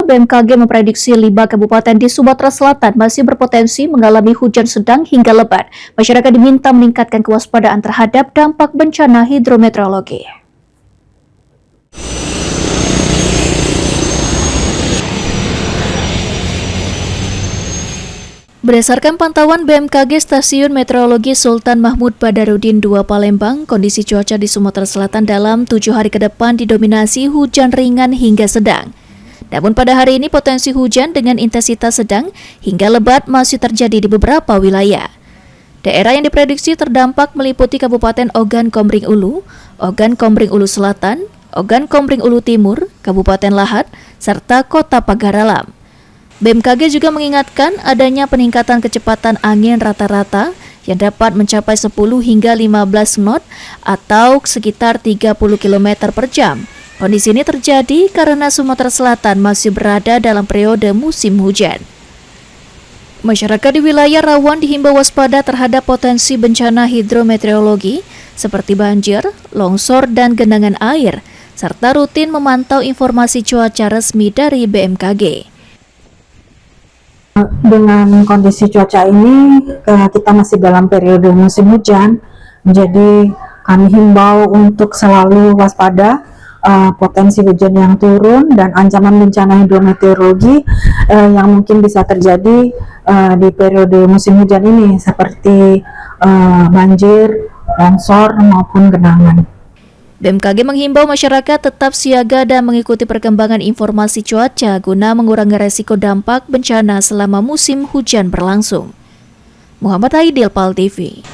BMKG memprediksi 5 kabupaten di Sumatera Selatan masih berpotensi mengalami hujan sedang hingga lebat. Masyarakat diminta meningkatkan kewaspadaan terhadap dampak bencana hidrometeorologi. Berdasarkan pantauan BMKG Stasiun Meteorologi Sultan Mahmud Badarudin II Palembang, kondisi cuaca di Sumatera Selatan dalam 7 hari ke depan didominasi hujan ringan hingga sedang. Namun pada hari ini potensi hujan dengan intensitas sedang hingga lebat masih terjadi di beberapa wilayah. Daerah yang diprediksi terdampak meliputi Kabupaten Ogan Komering Ulu, Ogan Komering Ulu Selatan, Ogan Komering Ulu Timur, Kabupaten Lahat, serta Kota Pagaralam. BMKG juga mengingatkan adanya peningkatan kecepatan angin rata-rata yang dapat mencapai 10 hingga 15 knot atau sekitar 30 km per jam. Kondisi ini terjadi karena Sumatera Selatan masih berada dalam periode musim hujan. Masyarakat di wilayah rawan dihimbau waspada terhadap potensi bencana hidrometeorologi seperti banjir, longsor, dan genangan air, serta rutin memantau informasi cuaca resmi dari BMKG. Dengan kondisi cuaca ini, kita masih dalam periode musim hujan, jadi kami himbau untuk selalu waspada potensi hujan yang turun dan ancaman bencana hidrometeorologi yang mungkin bisa terjadi di periode musim hujan ini, seperti banjir, longsor, maupun genangan. BMKG menghimbau masyarakat tetap siaga dan mengikuti perkembangan informasi cuaca guna mengurangi resiko dampak bencana selama musim hujan berlangsung. Muhammad Aidil, PAL TV.